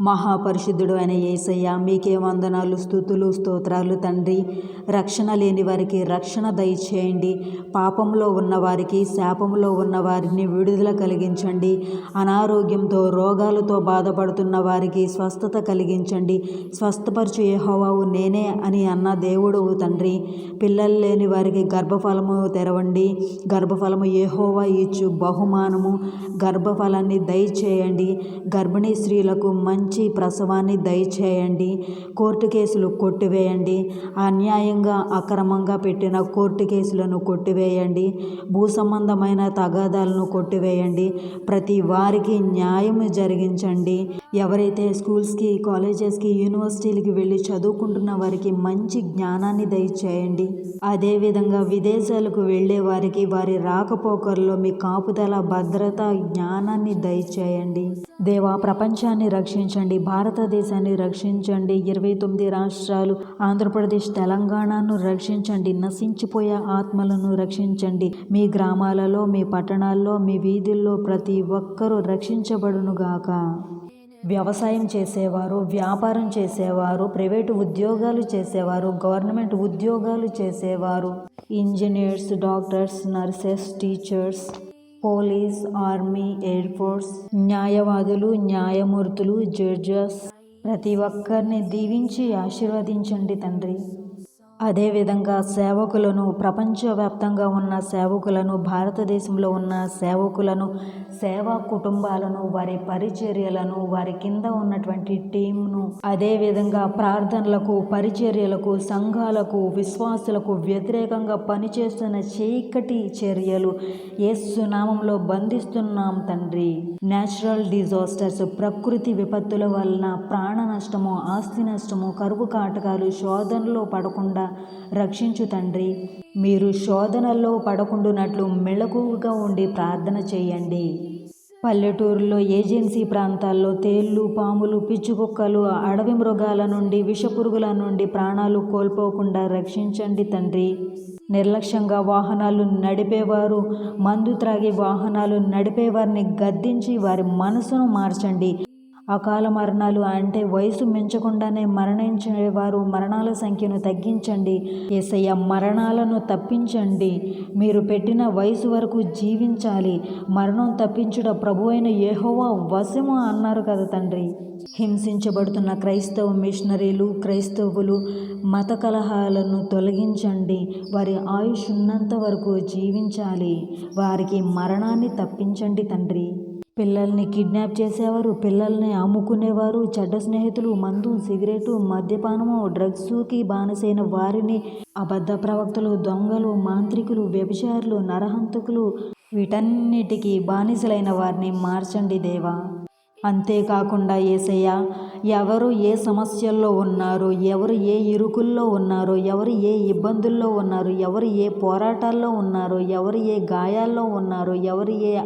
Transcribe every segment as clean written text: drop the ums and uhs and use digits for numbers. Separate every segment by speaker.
Speaker 1: మహాపరిశుద్ధుడు అయిన యేసయ్య, మీకే వందనాలు, స్తుతులు, స్తోత్రాలు తండ్రి. రక్షణ లేని వారికి రక్షణ దయచేయండి. పాపంలో ఉన్నవారికి, శాపంలో ఉన్న వారిని విడుదల కలిగించండి. అనారోగ్యంతో, రోగాలతో బాధపడుతున్న వారికి స్వస్థత కలిగించండి. స్వస్థపరచు యెహోవావు నేనే అని అన్న దేవుడు తండ్రి. పిల్లలు లేని వారికి గర్భఫలము తెరవండి. గర్భఫలము యెహోవా ఇచ్చు బహుమానము. గర్భఫలాన్ని దయచేయండి. గర్భిణీ స్త్రీలకు మంచి ప్రసవాన్ని దయచేయండి. కోర్టు కేసులు కొట్టివేయండి. అన్యాయంగా అక్రమంగా పెట్టిన కోర్టు కేసులను కొట్టివేయండి. భూ సంబంధమైన తగాదాలను కొట్టివేయండి. ప్రతి వారికి న్యాయం జరిగించండి. ఎవరైతే స్కూల్స్కి, కాలేజెస్కి, యూనివర్సిటీలకి వెళ్ళి చదువుకుంటున్న వారికి మంచి జ్ఞానాన్ని దయచేయండి. అదేవిధంగా విదేశాలకు వెళ్ళే వారికి వారి రాకపోకల్లో మీ కాపుదల, భద్రత, జ్ఞానాన్ని దయచేయండి. దేవా, ప్రపంచాన్ని రక్షించండి. భారతదేశాన్ని రక్షించండి. 29 రాష్ట్రాలు, ఆంధ్రప్రదేశ్, తెలంగాణను రక్షించండి. నశించిపోయే ఆత్మలను రక్షించండి. మీ గ్రామాలలో, మీ పట్టణాల్లో, మీ వీధుల్లో ప్రతి ఒక్కరూ రక్షించబడునుగాక. వ్యవసాయం చేసేవారు, వ్యాపారం చేసేవారు, ప్రైవేటు ఉద్యోగాలు చేసేవారు, గవర్నమెంట్ ఉద్యోగాలు చేసేవారు, engineers, doctors, nurses, teachers, police, army, air force, న్యాయవాదులు, న్యాయమూర్తులు, జడ్జెస్, ప్రతి ఒక్కరిని దీవించి ఆశీర్వదించండి తండ్రి. అదేవిధంగా సేవకులను, ప్రపంచవ్యాప్తంగా ఉన్న సేవకులను, భారతదేశంలో ఉన్న సేవకులను, సేవా కుటుంబాలను, వారి పరిచర్యలను, వారి కింద ఉన్నటువంటి టీంను, అదేవిధంగా ప్రార్థనలకు, పరిచర్యలకు, సంఘాలకు, విశ్వాసులకు వ్యతిరేకంగా పనిచేస్తున్న చీకటి చర్యలు యేసు నామంలో బంధిస్తున్నాం తండ్రి. నేచురల్ డిజాస్టర్స్, ప్రకృతి విపత్తుల వలన ప్రాణ నష్టము, ఆస్తి నష్టము, కరువు కాటకాలు, శోధనలో పడకుండా రక్షించు తండ్రి. మీరు శోధనల్లో పడకుండానట్లు మెలకువగా ఉండి ప్రార్థన చేయండి. పల్లెటూరులో, ఏజెన్సీ ప్రాంతాల్లో తేళ్ళు, పాములు, పిచ్చుకుక్కలు, అడవి మృగాల నుండి, విషపురుగుల నుండి ప్రాణాలు కోల్పోకుండా రక్షించండి తండ్రి. నిర్లక్ష్యంగా వాహనాలు నడిపేవారు, మందు త్రాగి వాహనాలు నడిపేవారిని గద్దించి వారి మనసును మార్చండి. అకాల మరణాలు అంటే వయసు మించకుండానే మరణించేవారు మరణాల సంఖ్యను తగ్గించండి. యేసయ్య, మరణాలను తప్పించండి. మీరు పెట్టిన వయసు వరకు జీవించాలి. మరణం తప్పించుట ప్రభువైన యెహోవా వశము అన్నారు కదా తండ్రి. హింసించబడుతున్న క్రైస్తవ మిషనరీలు, క్రైస్తవులు మత కలహాలను తొలగించండి. వారి ఆయుష్ ఉన్నంత వరకు జీవించాలి. వారికి మరణాన్ని తప్పించండి తండ్రి. పిల్లల్ని కిడ్నాప్ చేసేవారు, పిల్లల్ని అమ్ముకునేవారు, చెడ్డ స్నేహితులు, మందు, సిగరెటు, మద్యపానము, డ్రగ్స్కి బానిసైన వారిని, అబద్ధ ప్రవక్తలు, దొంగలు, మాంత్రికులు, వ్యభిచారులు, నరహంతకులు, వీటన్నిటికీ బానిసలైన వారిని మార్చండి దేవా. అంతేకాకుండా యేసయ్య, ఎవరు ఏ సమస్యల్లో ఉన్నారో, ఎవరు ఏ ఇరుకుల్లో ఉన్నారో, ఎవరు ఏ ఇబ్బందుల్లో ఉన్నారో, ఎవరు ఏ పోరాటాల్లో ఉన్నారో, ఎవరు ఏ గాయాల్లో ఉన్నారో, ఎవరు ఏ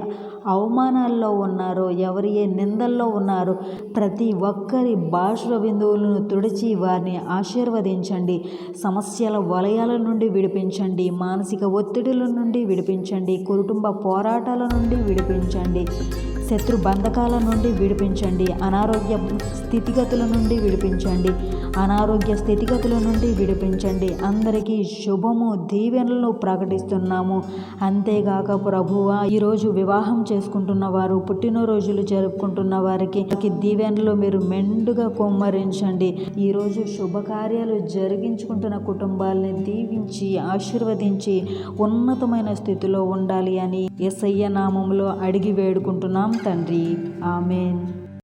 Speaker 1: అవమానాల్లో ఉన్నారో, ఎవరు ఏ నిందల్లో ఉన్నారో, ప్రతి ఒక్కరి భాష బిందువులను తుడిచి వారిని ఆశీర్వదించండి. సమస్యల వలయాల నుండి విడిపించండి. మానసిక ఒత్తిడుల నుండి విడిపించండి. కుటుంబ పోరాటాల నుండి విడిపించండి. శత్రు బంధకాల నుండి విడిపించండి. అనారోగ్య స్థితిగతుల నుండి విడిపించండి. అనారోగ్య స్థితిగతుల నుండి విడిపించండి. అందరికీ శుభము, దీవెనలను ప్రకటిస్తున్నాము. అంతేగాక ప్రభువా, ఈరోజు వివాహం చేసుకుంటున్న వారు, పుట్టినరోజులు జరుపుకుంటున్న వారికి దీవెనలు మీరు మెండుగా కుమ్మరించండి. ఈరోజు శుభకార్యాలు జరిగించుకుంటున్న కుటుంబాలని దీవించి ఆశీర్వదించి ఉన్నతమైన స్థితిలో ఉండాలి అని యేసయ్య నామములో అడిగి వేడుకుంటున్నాం తండ్రి. ఆమేన్.